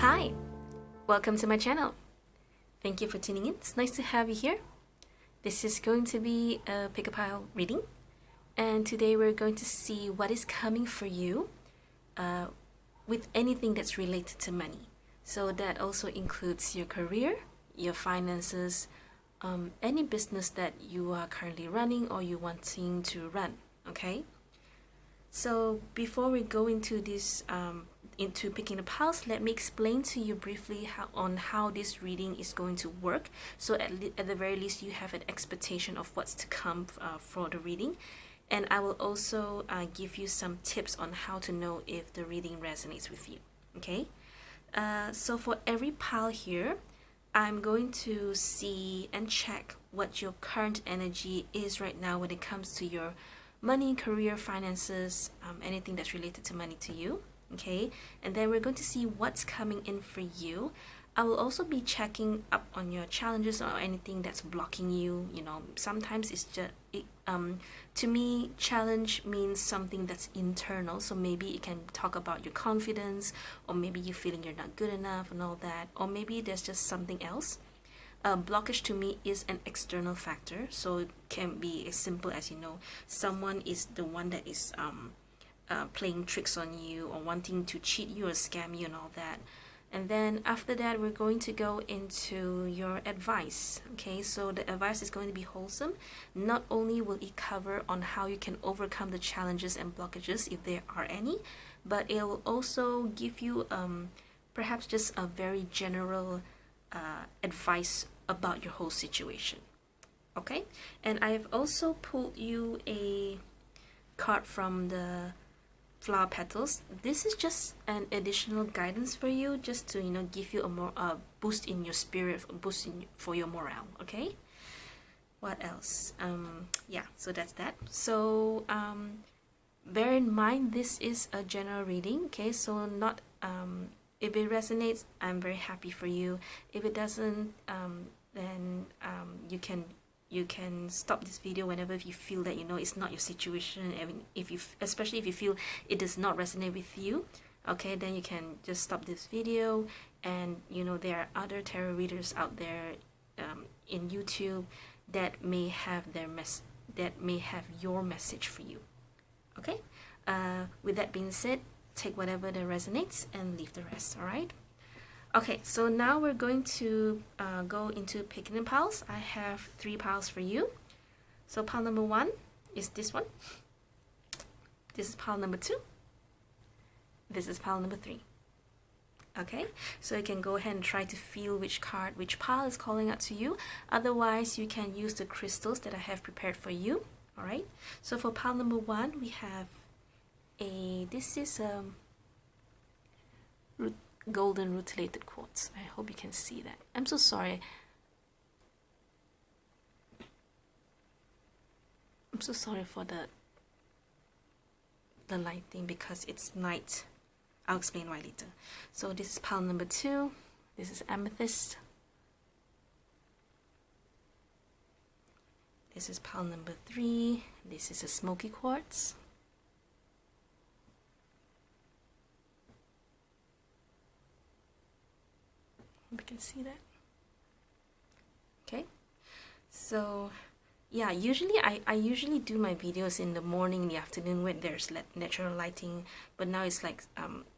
Hi, welcome to my channel. Thank you for tuning in. It's nice to have you here. This is going to be a pick a pile reading, and today we're going to see what is coming for you with anything that's related to money. So that also includes your career, your finances, any business that you are currently running or you wanting to run. Okay. So before we go into this into picking the piles, let me explain to you briefly how this reading is going to work. So at the very least, you have an expectation of what's to come for the reading, and I will also give you some tips on how to know if the reading resonates with you. Okay. So for every pile here, I'm going to see and check what your current energy is right now when it comes to your money, career, finances, anything that's related to money to you. Okay, and then we're going to see what's coming in for you. I will also be checking up on your challenges or anything that's blocking you. You know, sometimes it's just to me, challenge means something that's internal. So maybe it can talk about your confidence, or maybe you're feeling you're not good enough and all that, or maybe there's just something else. Blockage to me is an external factor, so it can be as simple as, you know, someone is the one that is playing tricks on you or wanting to cheat you or scam you and all that. And then after that, we're going to go into your advice. Okay, so the advice is going to be wholesome. Not only will it cover on how you can overcome the challenges and blockages, if there are any, but it will also give you perhaps just a very general advice about your whole situation. Okay, and I've also pulled you a card from the flower petals. This is just an additional guidance for you, just to, you know, give you a more boost in your spirit, for your morale. Okay, what else? Yeah, so that's that. So bear in mind, this is a general reading. Okay, so not if it resonates, I'm very happy for you. If it doesn't, then you can stop this video whenever you feel that, you know, it's not your situation, and especially if you feel it does not resonate with you. Okay, then you can just stop this video, and you know, there are other tarot readers out there in YouTube that may have your message for you. Okay, with that being said, take whatever that resonates and leave the rest. All right. Okay, so now we're going to go into picking the piles. I have 3 piles for you. So pile number 1 is this one. This is pile number 2. This is pile number 3. Okay, so you can go ahead and try to feel which pile is calling out to you. Otherwise, you can use the crystals that I have prepared for you. All right, so for pile number 1, we have this is golden rutilated quartz. I hope you can see that. I'm so sorry. I'm so sorry for the lighting, because it's night. I'll explain why later. So this is pile number 2. This is amethyst. This is pile number 3. This is a smoky quartz. We can see that. Okay, so yeah, usually I usually do my videos in the morning, in the afternoon, when there's natural lighting, but now it's like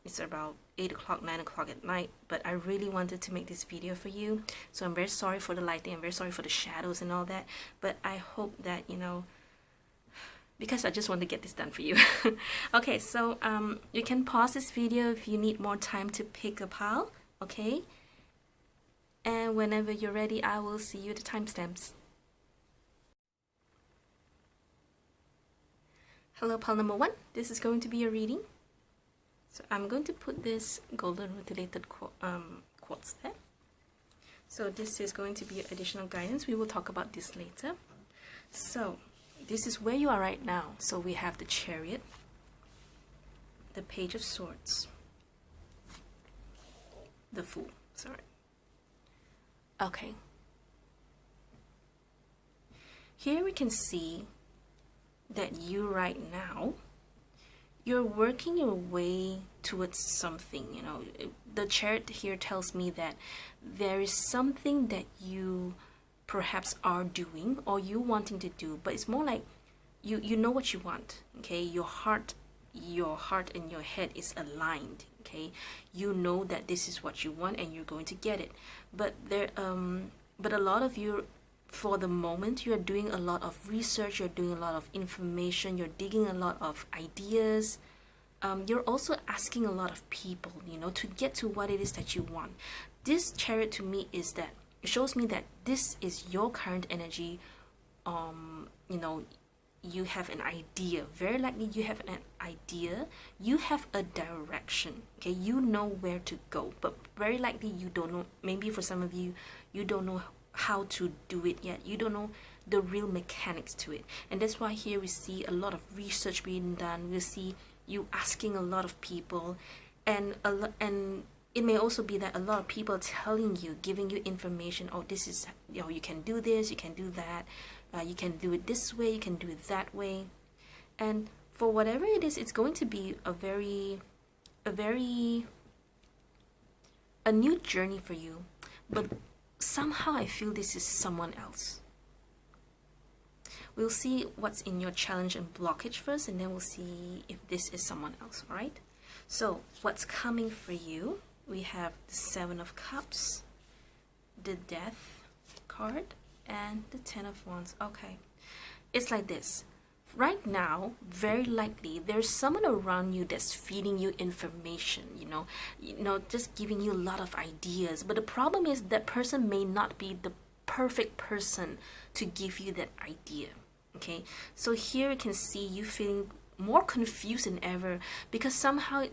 it's about 8 o'clock, 9 o'clock at night. But I really wanted to make this video for you, so I'm very sorry for the lighting, I'm very sorry for the shadows and all that, but I hope that, you know, because I just want to get this done for you. Okay, so you can pause this video if you need more time to pick a pile. Okay, and whenever you're ready, I will see you at the timestamps. Hello, pile number 1. This is going to be a reading. So I'm going to put this golden rutilated quartz there. So this is going to be additional guidance. We will talk about this later. So this is where you are right now. So we have the Chariot, the Page of Swords, the Fool. Sorry. Okay, here we can see that you right now, you're working your way towards something. You know, the chariot here tells me that there is something that you perhaps are doing or you wanting to do, but it's more like you know what you want. Okay, your heart and your head is aligned. Okay, you know that this is what you want and you're going to get it. But but a lot of you, for the moment, you're doing a lot of research, you're doing a lot of information, you're digging a lot of ideas. You're also asking a lot of people, you know, to get to what it is that you want. This chariot to me is that it shows me that this is your current energy. You know, you have an idea. Very likely you have an idea. You have a direction. Okay, you know where to go, but very likely you don't know. Maybe for some of you, you don't know how to do it yet. You don't know the real mechanics to it, and that's why here we see a lot of research being done. We see you asking a lot of people, and it may also be that a lot of people are telling you, giving you information. Oh, this is, you know, you can do this, you can do that, you can do it this way, you can do it that way. And for whatever it is, it's going to be a new journey for you. But somehow I feel this is someone else. We'll see what's in your challenge and blockage first, and then we'll see if this is someone else. All right, so what's coming for you? We have the Seven of Cups, the Death card, and the Ten of Wands. Okay, it's like this. Right now, very likely there's someone around you that's feeding you information, you know, just giving you a lot of ideas. But the problem is that person may not be the perfect person to give you that idea. Okay, so here you can see you feeling more confused than ever, because somehow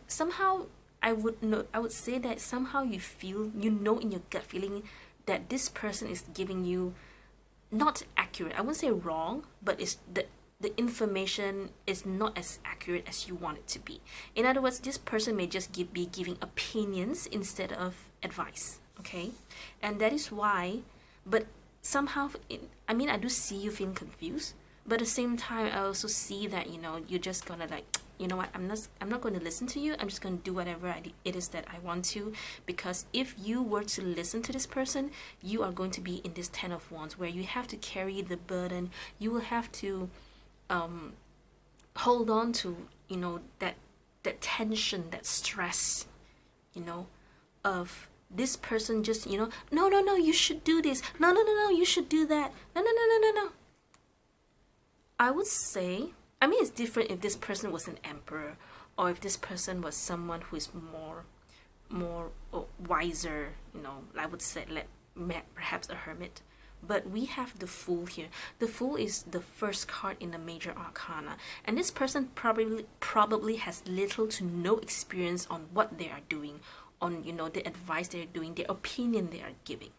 I would say that somehow you feel, you know, in your gut feeling that this person is giving you not accurate. I wouldn't say wrong, but it's the information is not as accurate as you want it to be. In other words, this person may just be giving opinions instead of advice. Okay, and that is why. But somehow, I mean, I do see you feeling confused, but at the same time, I also see that, you know, you're just gonna like, you know what, I'm not going to listen to you. I'm just going to do whatever it is that I want to, because if you were to listen to this person, you are going to be in this Ten of Wands where you have to carry the burden. You will have to hold on to, you know, that tension, that stress, you know, of this person just, you know, no, you should do this. No, you should do that. No. I would say, I mean, it's different if this person was an emperor, or if this person was someone who is more wiser, you know, I would say perhaps a hermit. But we have the Fool here. The Fool is the first card in the major arcana, and this person probably has little to no experience on what they are doing, on, you know, the advice they're doing, the opinion they are giving.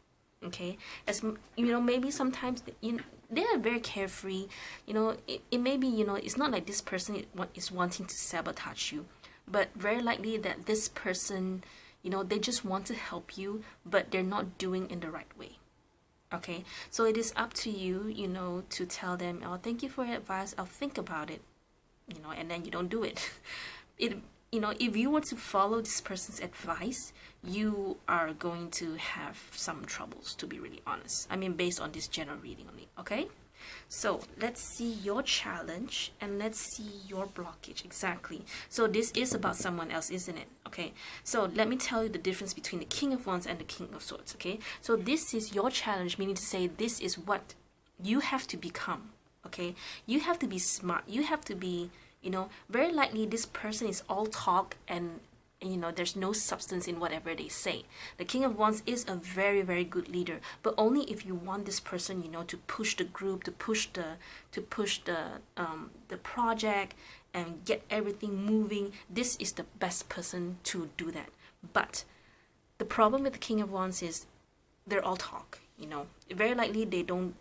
Okay, as you know, maybe sometimes, you know, they are very carefree. You know, it may be, you know, it's not like this person is wanting to sabotage you, but very likely that this person, you know, they just want to help you, but they're not doing in the right way. Okay, so it is up to you, you know, to tell them, oh, thank you for your advice, I'll think about it, you know, and then you don't do it. You know, if you were to follow this person's advice, you are going to have some troubles, to be really honest. I mean, based on this general reading only. Okay, so let's see your challenge and let's see your blockage. Exactly. So this is about someone else, isn't it? Okay, so let me tell you the difference between the King of Wands and the King of Swords. Okay, so this is your challenge, meaning to say this is what you have to become. Okay, you have to be smart. You have to be, you know, very likely this person is all talk and you know, there's no substance in whatever they say. The King of Wands is a very, very good leader, but only if you want this person, you know, to push the group, to push the project and get everything moving. This is the best person to do that. But the problem with the King of Wands is they're all talk, you know. Very likely they don't,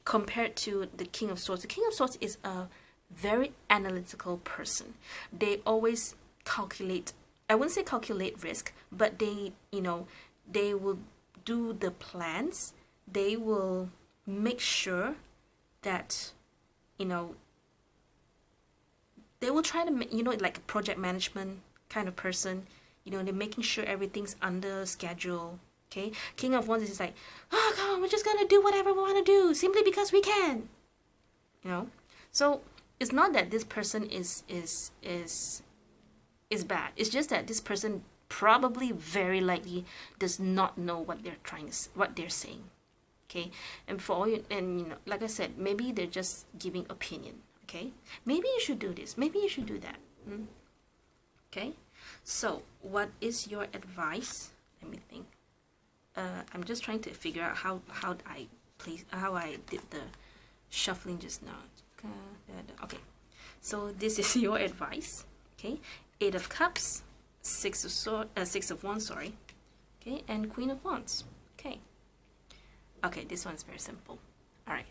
compared to the King of Swords. The King of Swords is a very analytical person. They always calculate, I wouldn't say calculate risk, but they, you know, they will do the plans. They will make sure that, you know, they will try to, you know, like project management, kind of person. You know, they're making sure everything's under schedule. Okay, King of Wands is like, oh, come on, we're just gonna do whatever we want to do simply because we can. You know, so it's not that this person is bad. It's just that this person probably very likely does not know what they're saying. Okay, and for all you, and you know, like I said, maybe they're just giving opinion. Okay, maybe you should do this, maybe you should do that. Okay, so what is your advice? Let me think. I'm just trying to figure out how I did the shuffling just now. Okay, so this is your advice. Okay, 8 of Cups, 6 of Wands, sorry. Okay, and Queen of Wands. Okay. Okay, this one's very simple. All right.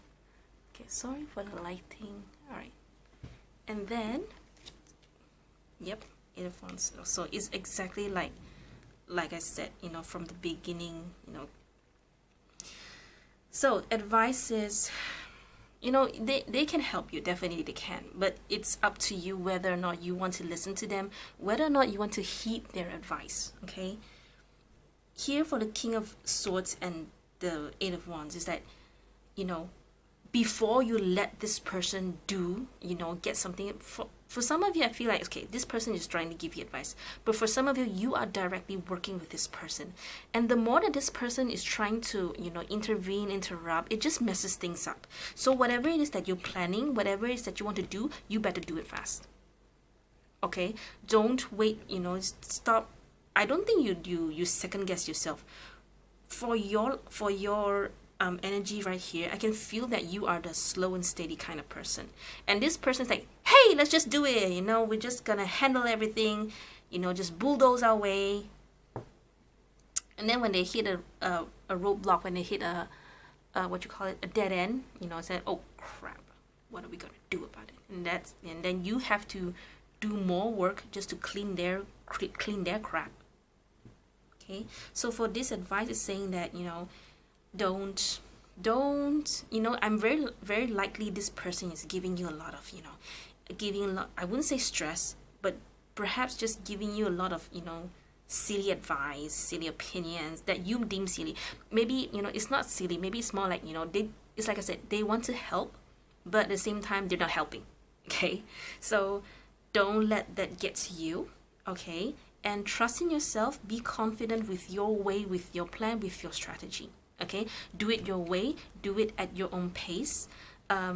Okay, sorry for the lighting. All right. And then, yep, 8 of Wands. So it's exactly like I said, you know, from the beginning, you know. So advice is, you know, they can help you, definitely they can, but it's up to you whether or not you want to listen to them, whether or not you want to heed their advice. Okay, here for the King of Swords and the 8 of Wands is that, you know, before you let this person do, you know, get something, for some of you, I feel like, okay, this person is trying to give you advice, but for some of you, you are directly working with this person, and the more that this person is trying to, you know, intervene, interrupt, it just messes things up. So whatever it is that you're planning, whatever it is that you want to do, you better do it fast. Okay, don't wait, you know, stop. I don't think you second guess yourself. For your energy right here, I can feel that you are the slow and steady kind of person, and this person's like, hey, let's just do it, you know, we're just gonna handle everything, you know, just bulldoze our way. And then when they hit a roadblock, when they hit a a dead end, you know, it's like, oh crap, what are we gonna do about it? And then you have to do more work just to clean their crap. Okay, so for this advice is saying that, you know, don't, you know, I'm very likely this person is giving you a lot of, you know, I wouldn't say stress, but perhaps just giving you a lot of, you know, silly advice, silly opinions that you deem silly. Maybe, you know, it's not silly, maybe it's more like, you know, it's like I said, they want to help, but at the same time they're not helping. Okay, so don't let that get to you. Okay, and trust in yourself, be confident with your way, with your plan, with your strategy. Okay, do it your way, do it at your own pace.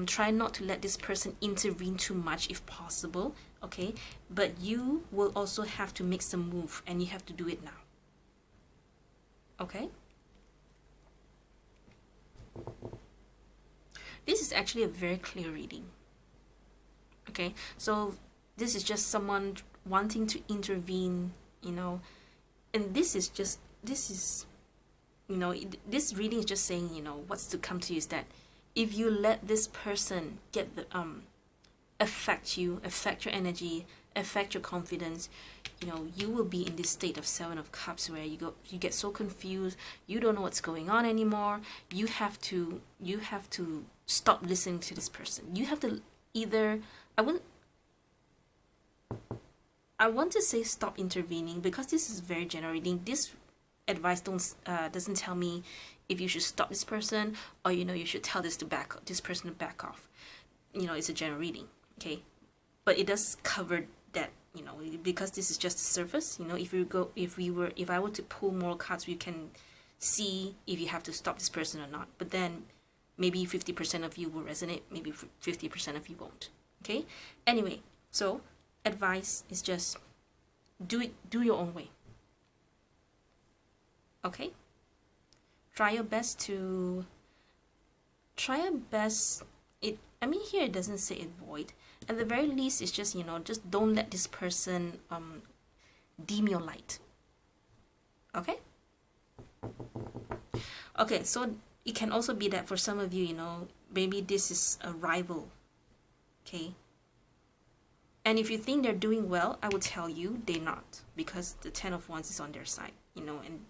Try not to let this person intervene too much if possible. Okay, but you will also have to make some move, and you have to do it now. Okay, this is actually a very clear reading. Okay, so this is just someone wanting to intervene, you know, and this is you know, this reading is just saying, you know, what's to come to you is that if you let this person get the affect you, affect your energy, affect your confidence, you know, you will be in this state of 7 of Cups where you get so confused, you don't know what's going on anymore. You have to stop listening to this person. You have to either, I want to say stop intervening, because this is very general reading. This advice doesn't tell me if you should stop this person, or, you know, you should tell this person to back off. You know, it's a general reading, okay? But it does cover that, you know, because this is just the surface. You know, if I were to pull more cards, we can see if you have to stop this person or not. But then maybe 50% of you will resonate, maybe 50% of you won't. Okay? Anyway, so advice is just do your own way. Okay? Try your best. I mean, here it doesn't say avoid. At the very least, it's just, you know, just don't let this person dim your light. Okay? Okay, so it can also be that for some of you, you know, maybe this is a rival. Okay? And if you think they're doing well, I would tell you they're not, because the 10 of Wands is on their side, you know, and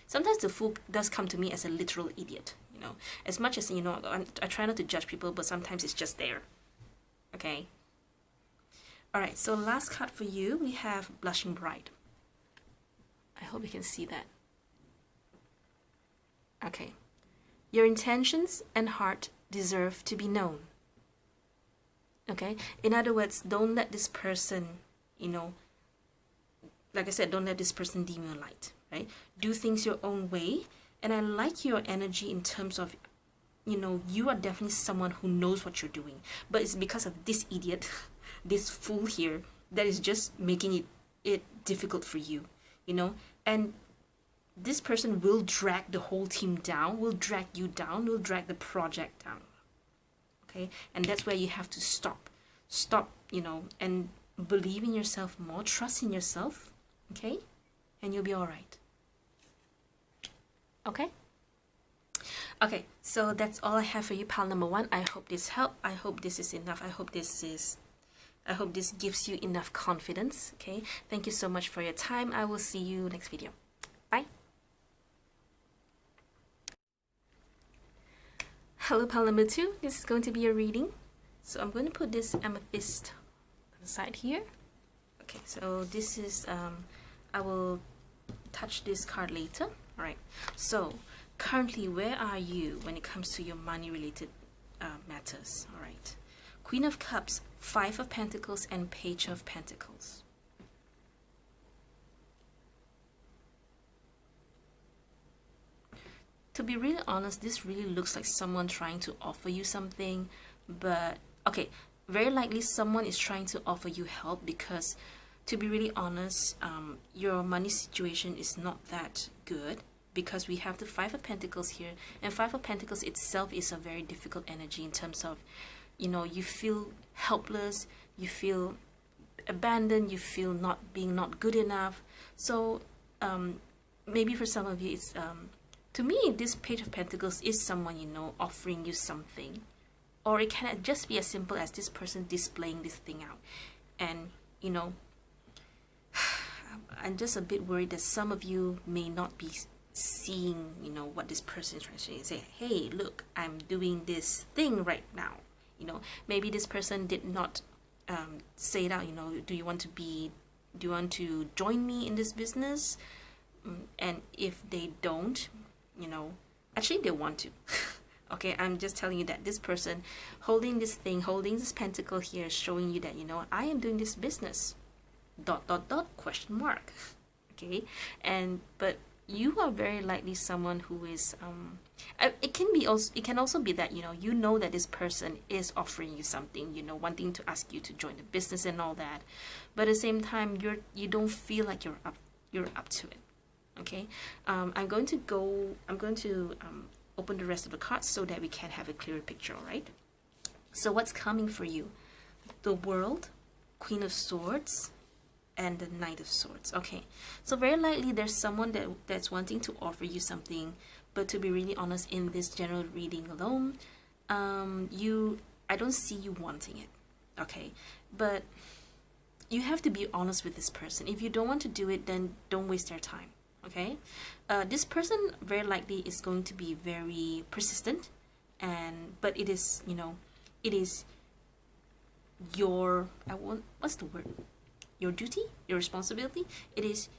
sometimes the Fool does come to me as a literal idiot, you know. As much as, you know, I try not to judge people, but sometimes it's just there. Okay? All right, so last card for you, we have Blushing Bride. I hope you can see that. Okay. Your intentions and heart deserve to be known. Okay? In other words, don't let this person, you know, like I said, don't let this person dim your light, right? Do things your own way. And I like your energy in terms of, you know, you are definitely someone who knows what you're doing. But it's because of this idiot, this fool here, that is just making it difficult for you, you know? And this person will drag the whole team down, will drag you down, will drag the project down. Okay? And that's where you have to stop, you know, and believe in yourself more, trust in yourself, okay? And you'll be all right. Okay? Okay, so that's all I have for you, pile number 1. I hope this helped. I hope this is enough. I hope this gives you enough confidence, okay? Thank you so much for your time. I will see you next video. Bye. Hello, pile number 2. This is going to be a reading. So I'm going to put this amethyst on the side here. Okay, so this is, I will touch this card later. All right, so currently, where are you when it comes to your money-related matters? All right, Queen of Cups, 5 of Pentacles, and Page of Pentacles. To be really honest, this really looks like someone trying to offer you something, but okay, very likely someone is trying to offer you help because, to be really honest, your money situation is not that good because we have the 5 of Pentacles here, and 5 of Pentacles itself is a very difficult energy in terms of, you know, you feel helpless, you feel abandoned, you feel not good enough. So maybe for some of you, it's to me, this Page of Pentacles is someone, you know, offering you something. Or it can just be as simple as this person displaying this thing out. And, you know, I'm just a bit worried that some of you may not be seeing, you know, what this person is trying to say. Hey, look, I'm doing this thing right now. You know, maybe this person did not say it out, you know, do you want to join me in this business? And if they don't, you know, actually they want to. Okay, I'm just telling you that this person holding this thing, holding this pentacle here, showing you that, you know, I am doing this business. ... question mark. Okay, but you are very likely someone who is it can also be that, you know that this person is offering you something, you know, wanting to ask you to join the business and all that, but at the same time you don't feel like you're up to it. Okay, I'm going to open the rest of the cards so that we can have a clearer picture. All right, so what's coming for you? The World, Queen of Swords, and the Knight of Swords. Okay, so very likely there's someone that's wanting to offer you something, but to be really honest, in this general reading alone, I don't see you wanting it. Okay, but you have to be honest with this person. If you don't want to do it, then don't waste their time. Okay, this person very likely is going to be very persistent, but it is, it is your, what's the word? Your duty, your responsibility. It is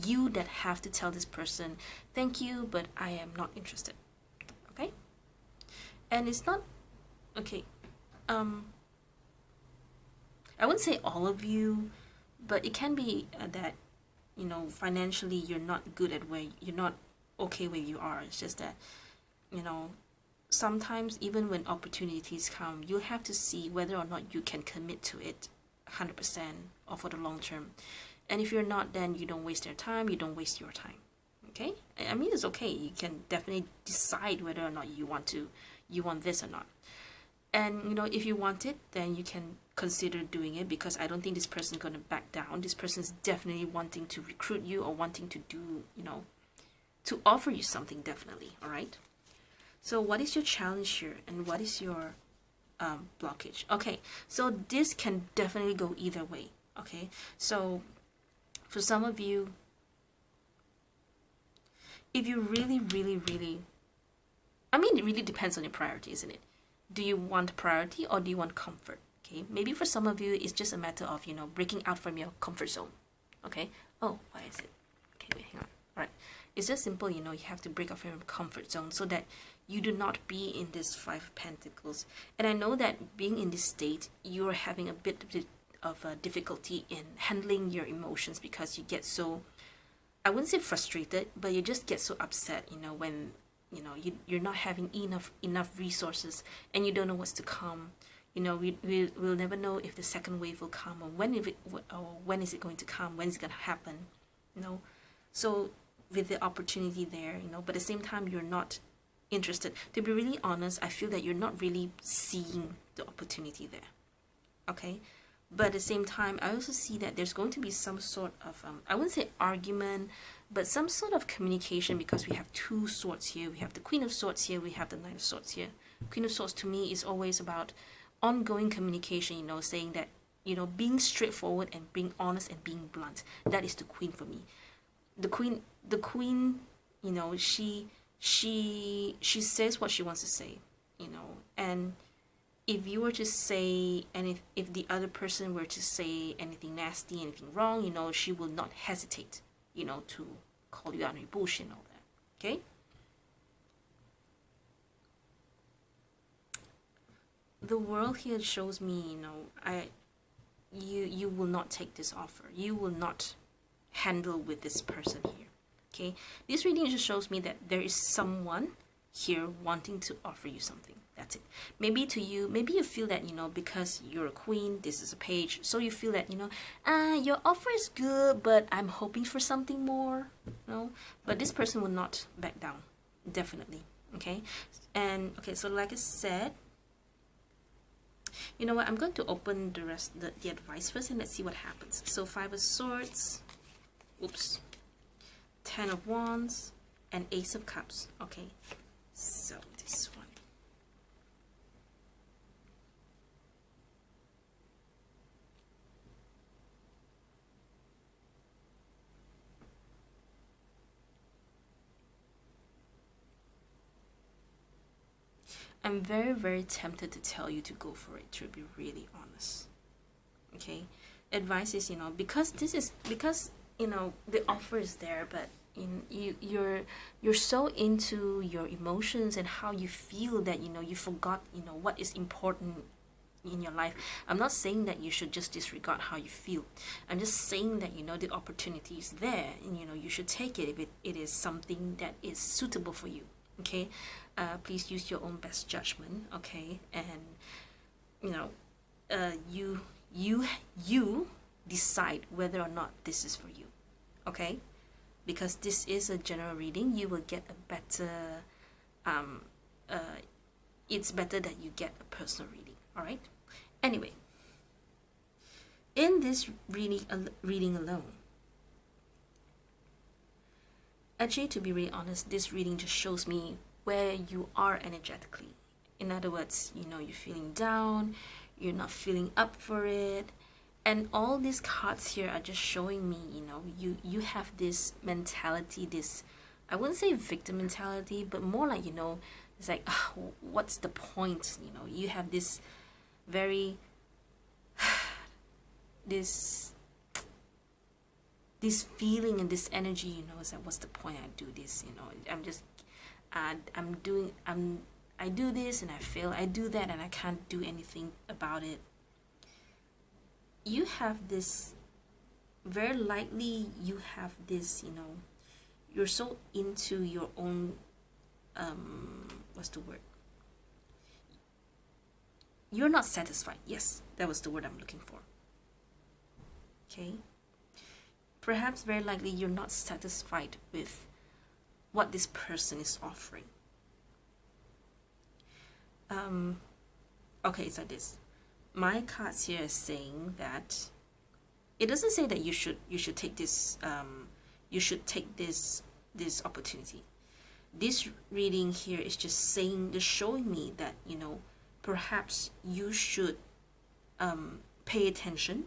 you that have to tell this person, thank you, but I am not interested. Okay, and it's not okay. I wouldn't say all of you, but it can be that, financially you're not good at where you're not okay where you are. It's just that, sometimes even when opportunities come, you have to see whether or not you can commit to it 100% or for the long term. And if you're not, then you don't waste their time, you don't waste your time. Okay, I mean, it's okay. You can definitely decide whether or not you want this or not. And if you want it, then you can consider doing it, because I don't think this person is going to back down. This person is definitely wanting to recruit you or wanting to do, to offer you something, definitely. All right, so what is your challenge here, and what is your blockage? Okay, so this can definitely go either way. Okay, so for some of you, if you really, I mean, it really depends on your priority, isn't it? Do you want priority or do you want comfort? Okay, maybe for some of you, it's just a matter of, breaking out from your comfort zone. Okay, oh, why is it? Okay, wait, hang on. All right, it's just simple, you have to break out from your comfort zone so that you do not be in this Five of Pentacles. And I know that being in this state, you're having a bit of a difficulty in handling your emotions because you get so, I wouldn't say frustrated, but you just get so upset, when you're not having enough resources and you don't know what's to come. We'll never know if the second wave will come, or when is it going to come, when is it going to happen, so with the opportunity there, but at the same time you're not interested. To be really honest, I feel that you're not really seeing the opportunity there. Okay, but at the same time, I also see that there's going to be some sort of I wouldn't say argument, but some sort of communication, because we have two swords here. We have the Queen of Swords here, we have the Knight of Swords here. Queen of Swords to me is always about ongoing communication, saying that, being straightforward and being honest and being blunt. That is the Queen for me. The queen, she says what she wants to say, and if you were to say, and if the other person were to say anything nasty, anything wrong, she will not hesitate, to call you out on your bullshit and all that. Okay? The world here shows me, you will not take this offer. You will not handle with this person here. Okay? This reading just shows me that there is someone here wanting to offer you something. That's it. Maybe to you, maybe you feel that, because you're a queen, this is a page, so you feel that, your offer is good, but I'm hoping for something more, but this person will not back down, definitely. Okay? And okay, so like I said, you know what, I'm going to open the rest, the advice first, and let's see what happens. So Five of Swords, oops, Ten of Wands, and Ace of Cups. Okay, so this one. I'm very, very tempted to tell you to go for it, to be really honest. Okay, advice is, because the offer is there, but you're so into your emotions and how you feel that you forgot what is important in your life. I'm not saying that you should just disregard how you feel. I'm just saying that the opportunity is there, and you should take it if it is something that is suitable for you. Okay, please use your own best judgment. Okay, and you decide whether or not this is for you. Okay, because this is a general reading, you will get a better it's better that you get a personal reading. All right, anyway, in this reading alone, actually, to be really honest, this reading just shows me where you are energetically. In other words, you're feeling down, you're not feeling up for it, and all these cards here are just showing me, you have this mentality, this, I wouldn't say victim mentality, but more like, it's like, what's the point? You have this very this feeling and this energy, is like, what's the point? I do this, I'm just I do this and I fail, I do that and I can't do anything about it. You have this, very likely you have this, you're so into your own, what's the word? You're not satisfied. Yes, that was the word I'm looking for. Okay? Perhaps very likely you're not satisfied with what this person is offering. Okay, it's like this. My cards here is saying that it doesn't say that you should take this this opportunity. This reading here is just showing me that perhaps you should pay attention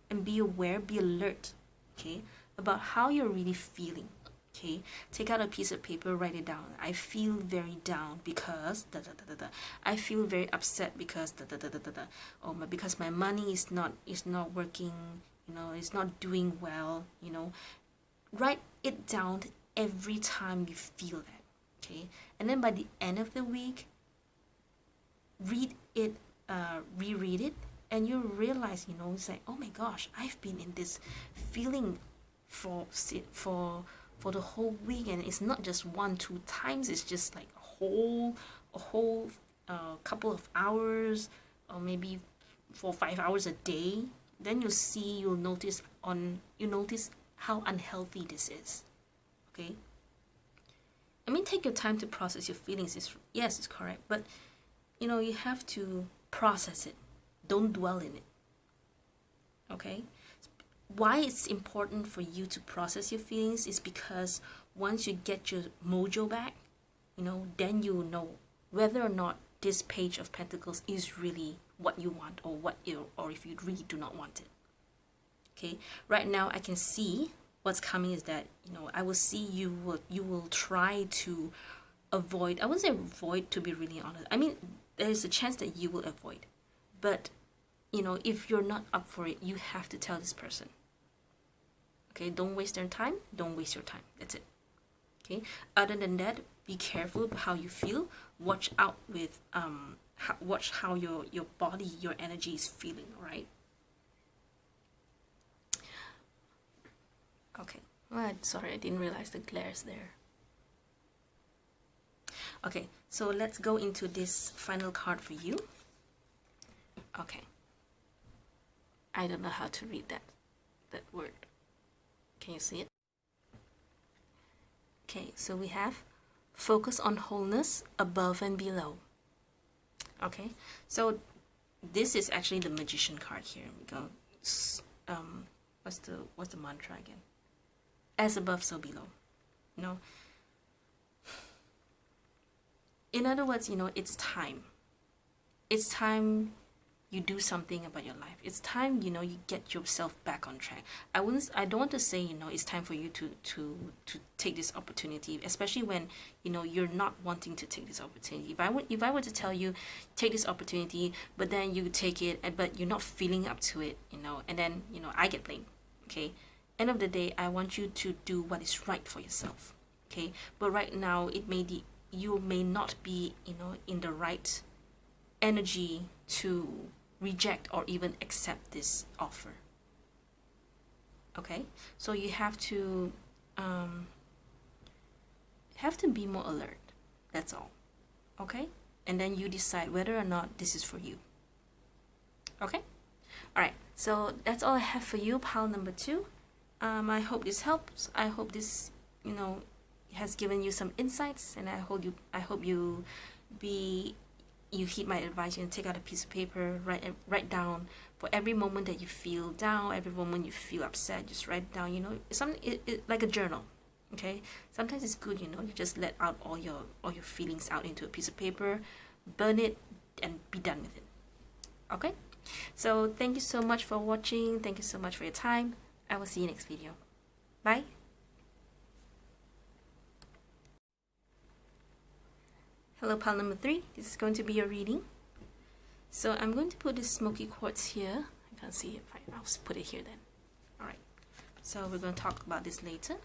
and be aware, be alert, okay, about how you're really feeling. Okay, take out a piece of paper, write it down. I feel very down because da da da da da. I feel very upset because da da da da da da. Or because my money is not working. You know, it's not doing well. You know, write it down every time you feel that. Okay, and then by the end of the week, read it, reread it, and you realize, you know, it's like, oh my gosh, I've been in this feeling for the whole week, and it's not just 1-2 times, it's just like a whole couple of hours, or maybe 4-5 hours a day. Then you'll notice how unhealthy this is. Okay, I mean, take your time to process your feelings. Yes, it's correct, but you know, you have to process it. Don't dwell in it. Okay, why it's important for you to process your feelings is because once you get your mojo back, you know, then you'll know whether or not this Page of Pentacles is really what you want, or if you really do not want it. Okay, right now I can see what's coming is that, you know, I will see you will try to avoid. I wouldn't say avoid, to be really honest. I mean, there's a chance that you will avoid, but you know, if you're not up for it, you have to tell this person. Okay, don't waste their time. Don't waste your time. That's it. Okay. Other than that, be careful about how you feel. Watch out with watch how your body, your energy is feeling. All right. Okay. Well, sorry, I didn't realize the glare's there. Okay, so let's go into this final card for you. Okay. I don't know how to read that word. Can you see it? Okay, so we have focus on wholeness above and below. Okay, so this is actually the Magician card here. We go. What's the mantra again? As above, so below. You know. In other words, you know, it's time. It's time you do something about your life. It's time, you know, you get yourself back on track. I don't want to say, you know, it's time for you to take this opportunity, especially when, you know, you're not wanting to take this opportunity. If I were to tell you, take this opportunity, but then you take it, but you're not feeling up to it, you know, and then, you know, I get blamed. Okay. End of the day, I want you to do what is right for yourself. Okay. But right now, you may not be, you know, in the right energy to reject or even accept this offer. Okay, so you have to be more alert. That's all. Okay, and then you decide whether or not this is for you. Okay, all right. So that's all I have for you, pile number 2. I hope this helps. I hope this, you know, has given you some insights, and I hope you heed my advice and take out a piece of paper, write down for every moment that you feel down, every moment you feel upset, just write it down. You know, like a journal. Okay, sometimes it's good, you know, you just let out all your feelings out into a piece of paper, burn it, and be done with it. Okay, so thank you so much for watching. Thank you so much for your time. I will see you next video. Bye. Hello, pile number 3. This is going to be your reading. So I'm going to put this smoky quartz here. I can't see it. Fine. I'll put it here then. Alright. So we're going to talk about this later.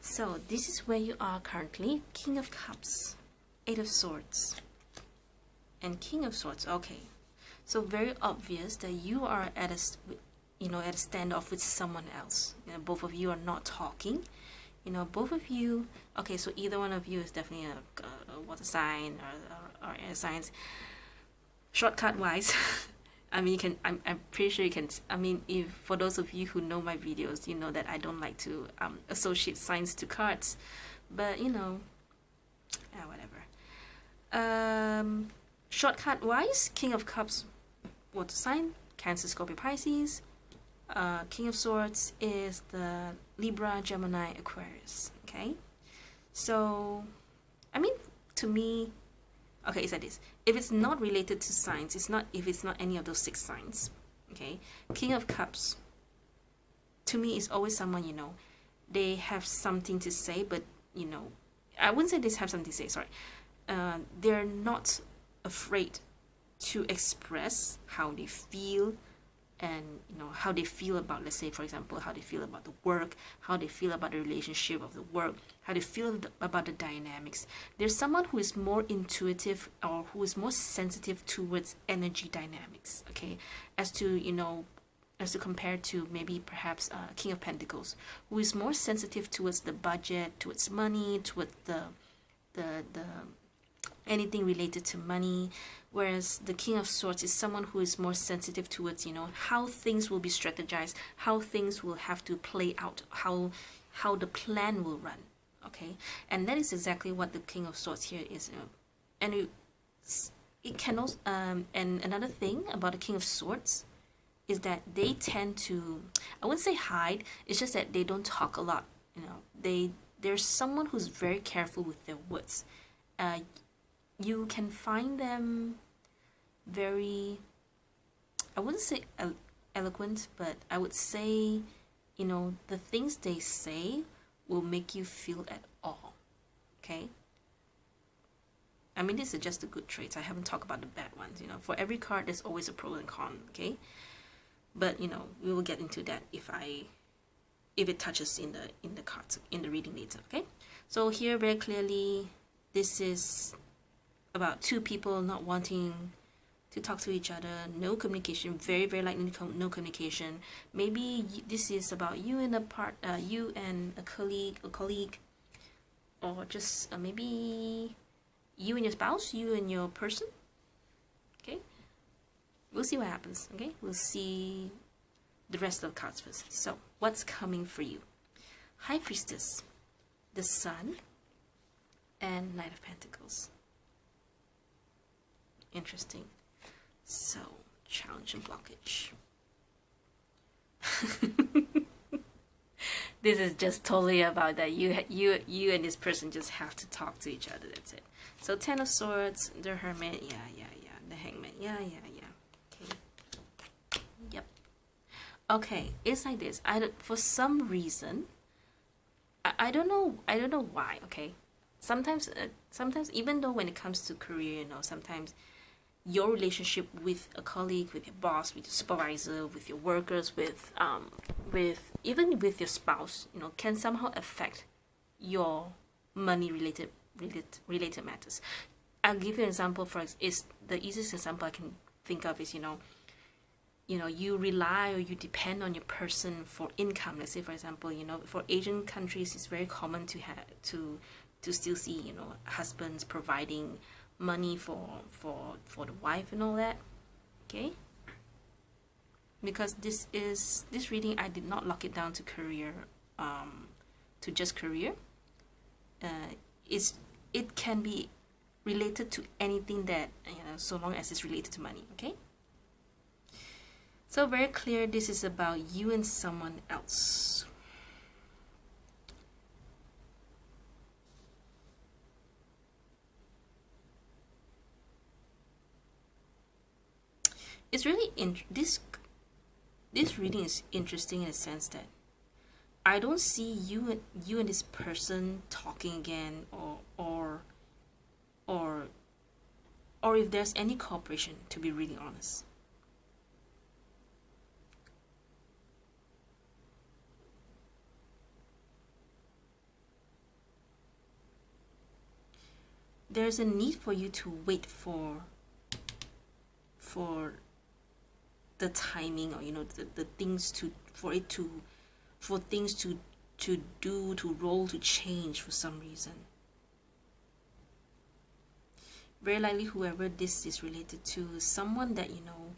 So this is where you are currently. King of Cups, 8 of Swords, and King of Swords. Okay. So very obvious that you are at a standoff with someone else. You know, both of you are not talking. You know, both of you. Okay, so either one of you is definitely a water sign or air signs. Shortcut wise, I mean, I'm pretty sure you can. I mean, if for those of you who know my videos, you know that I don't like to associate signs to cards, but you know, whatever. Shortcut wise, King of Cups, water sign, Cancer, Scorpio, Pisces. King of Swords is the Libra, Gemini, Aquarius. Okay, so I mean, to me, okay, it's like this. If it's not related to signs, if it's not any of those 6 signs, okay, King of Cups to me is always someone, you know, they have something to say, but you know, I wouldn't say they have something to say, sorry. They're not afraid to express how they feel, and you know how they feel about, let's say for example, how they feel about the work, how they feel about the relationship of the work, how they feel about the dynamics. There's someone who is more intuitive, or who is more sensitive towards energy dynamics, okay, as to, you know, as to compare to maybe perhaps King of Pentacles, who is more sensitive towards the budget, towards money, towards the anything related to money, whereas the King of Swords is someone who is more sensitive towards, you know, how things will be strategized, how things will have to play out, how the plan will run, okay. And that is exactly what the King of Swords here is, and it can also and another thing about the King of Swords is that they tend to, I wouldn't say hide, it's just that they don't talk a lot, you know. There's someone who's very careful with their words. You can find them very, I wouldn't say eloquent, but I would say, you know, the things they say will make you feel at all, okay? I mean, these are just the good traits. I haven't talked about the bad ones, you know. For every card, there's always a pro and con, okay? But, you know, we will get into that if it touches in the cards, in the reading later, okay? So here, very clearly, this is about two people not wanting to talk to each other, no communication, very, very likely no communication. Maybe this is about you and you and a colleague, or just maybe you and your spouse, you and your person, okay? We'll see what happens, okay? We'll see the rest of the cards first. So, what's coming for you? High Priestess, the Sun, and Knight of Pentacles. Interesting. So, challenge and blockage. This is just totally about that. You and this person just have to talk to each other. That's it. So, Ten of Swords, the Hermit, yeah. The Hangman, yeah. Okay. Yep. Okay, it's like this. For some reason, I don't know why. Okay, sometimes even though when it comes to career, you know, sometimes your relationship with a colleague, with your boss, with your supervisor, with your workers, with even with your spouse, you know, can somehow affect your money related matters. I'll give you an example. Is the easiest example I can think of is, you know, you rely or you depend on your person for income. Let's say, for example, you know, for Asian countries, it's very common to have to still see, you know, husbands providing money for the wife and all that, okay? Because this reading, I did not lock it down to career, to just career. It can be related to anything that, you know, so long as it's related to money, okay? So very clear, this is about you and someone else. It's really this reading is interesting in a sense that I don't see you and this person talking again, or if there's any cooperation, to be really honest. There's a need for you to wait for the timing, or, you know, the things for things to roll, to change for some reason. Very likely whoever this is related to is someone that, you know,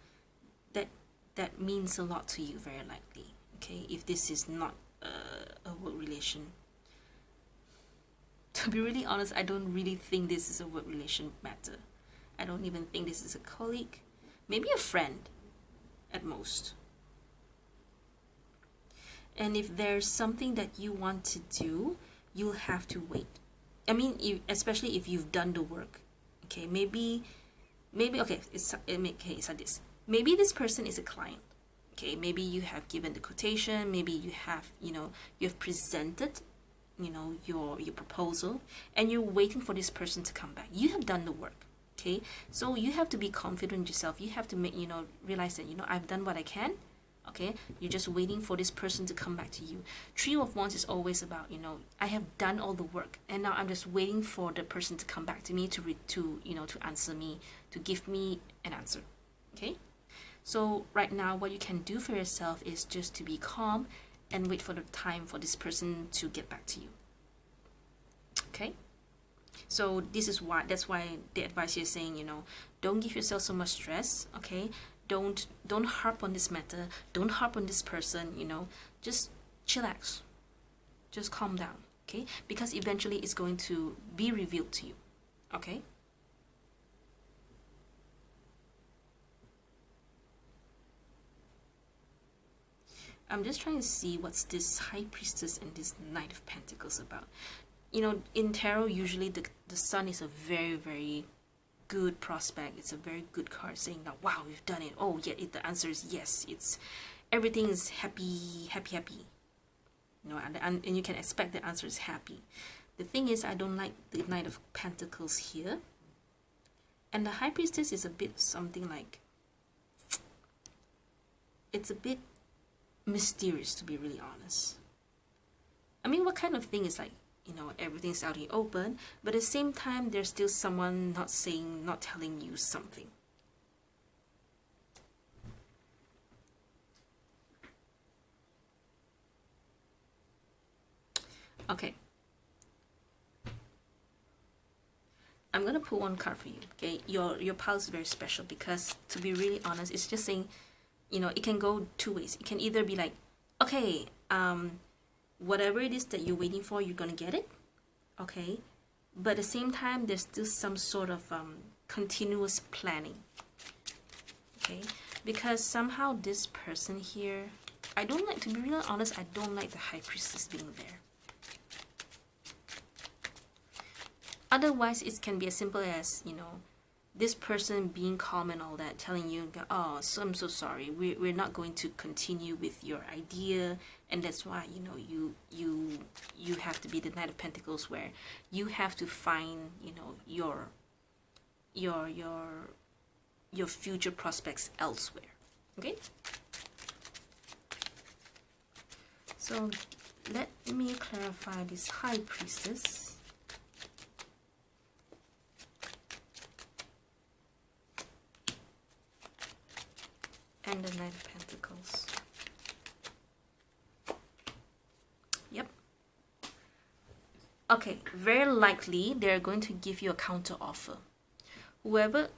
that means a lot to you, very likely, okay? If this is not a work relation. To be really honest, I don't really think this is a work relation matter. I don't even think this is a colleague. Maybe a friend at most. And if there's something that you want to do, you'll have to wait. I mean, especially if you've done the work. Okay, maybe okay, it's like this. Maybe this person is a client. Okay, maybe you have given the quotation, maybe you have, you know, you've presented you know, your proposal, and you're waiting for this person to come back. You have done the work. Okay, so you have to be confident in yourself. You have to make, you know, realize that, you know, I've done what I can. Okay, you're just waiting for this person to come back to you. Three of Wands is always about, you know, I have done all the work, and now I'm just waiting for the person to come back to me to you know, to answer me, to give me an answer. Okay, so right now what you can do for yourself is just to be calm and wait for the time for this person to get back to you. Okay, so that's why the advice here is saying, you know, don't give yourself so much stress. Okay, don't harp on this matter, don't harp on this person, you know, just chillax, just calm down. Okay, because eventually it's going to be revealed to you. Okay, I'm just trying to see what's this High Priestess and this Knight of Pentacles about. You know, in tarot, usually the Sun is a very, very good prospect. It's a very good card saying that, wow, we've done it. Oh, yeah, the answer is yes. It's everything is happy, happy, happy. You know, and you can expect the answer is happy. The thing is, I don't like the Knight of Pentacles here. And the High Priestess is a bit something like, it's a bit mysterious, to be really honest. I mean, what kind of thing is like, you know, everything's out in the open, but at the same time, there's still someone not telling you something. Okay. I'm gonna pull one card for you. Okay, your pile is very special because, to be really honest, it's just saying, you know, it can go two ways. It can either be like, okay, whatever it is that you're waiting for, you're gonna get it. Okay, but at the same time, there's still some sort of continuous planning. Okay, because somehow this person here, I don't like, to be real honest, I don't like the High Priestess being there. Otherwise, it can be as simple as, you know, this person being calm and all that, telling you, oh, so I'm so sorry, we're not going to continue with your idea, and that's why, you know, you have to be the Knight of Pentacles, where you have to find, you know, your future prospects elsewhere. Okay, so let me clarify this High Priestess. And the Knight of Pentacles. Yep. Okay, very likely they're going to give you a counter offer. Whoever,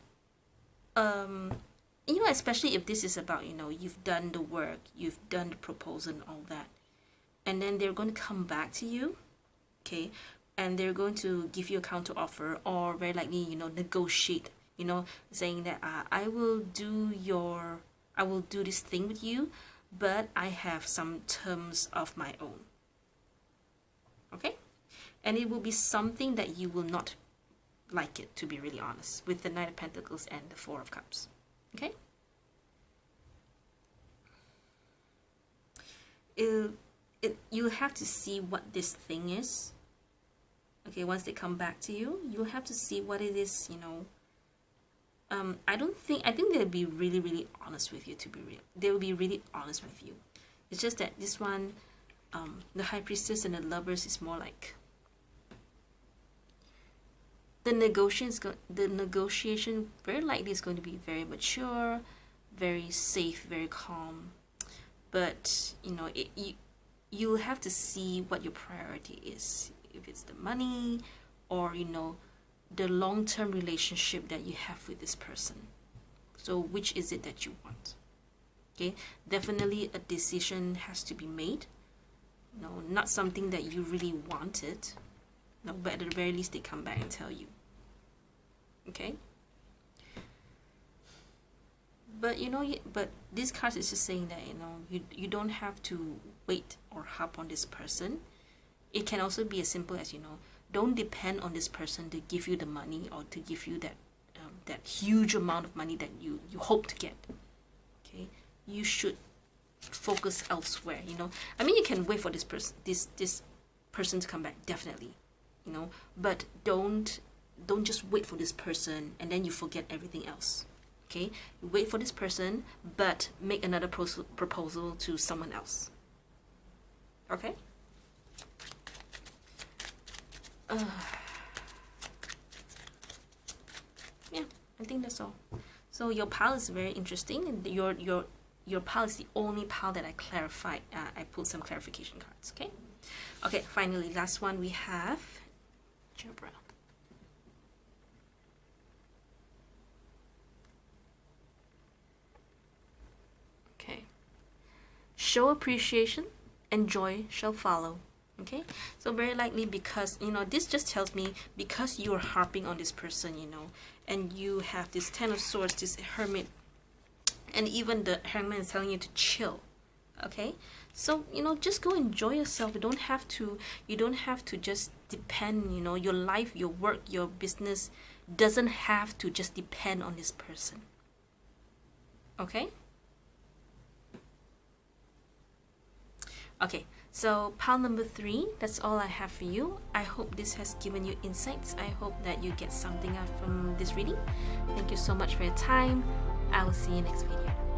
you know, especially if this is about, you know, you've done the work, you've done the proposal and all that, and then they're going to come back to you, okay, and they're going to give you a counter offer, or very likely, you know, negotiate, you know, saying that I will do this thing with you, but I have some terms of my own. Okay? And it will be something that you will not like it, to be really honest, with the Knight of Pentacles and the Four of Cups. Okay? You have to see what this thing is. Okay, once they come back to you, you'll have to see what it is, you know. I think they'll be really, really honest with you, to be real. They will be really honest with you. It's just that this one, the High Priestess and the Lovers, is more like the negotiation very likely is going to be very mature, very safe, very calm. But, you know, you'll have to see what your priority is. If it's the money, or, you know, the long-term relationship that you have with this person. So which is it that you want? Okay, definitely a decision has to be made. No, not something that you really wanted. No, but at the very least they come back and tell you. Okay, but you know, but this card is just saying that, you know, you don't have to wait or harp on this person. It can also be as simple as, you know, don't depend on this person to give you the money, or to give you that that huge amount of money that you hope to get. Okay, you should focus elsewhere. You know, I mean, you can wait for this person, this person to come back, definitely, you know, but don't just wait for this person and then you forget everything else. Okay, wait for this person, but make another proposal to someone else. Okay. Yeah, I think that's all. So your pile is very interesting, and your pile is the only pile that I clarified. I put some clarification cards. Okay. Okay. Finally, last one we have Jabra. Okay. Show appreciation, and joy shall follow. Okay, so very likely, because you know, this just tells me because you are harping on this person, you know, and you have this Ten of Swords, this Hermit, and even the Hermit is telling you to chill. Okay, so you know, just go enjoy yourself. You don't have to just depend, you know, your life, your work, your business doesn't have to just depend on this person. Okay. Okay, so pile number 3, that's all I have for you. I hope this has given you insights. I hope that you get something out from this reading. Thank you so much for your time. I will see you next video.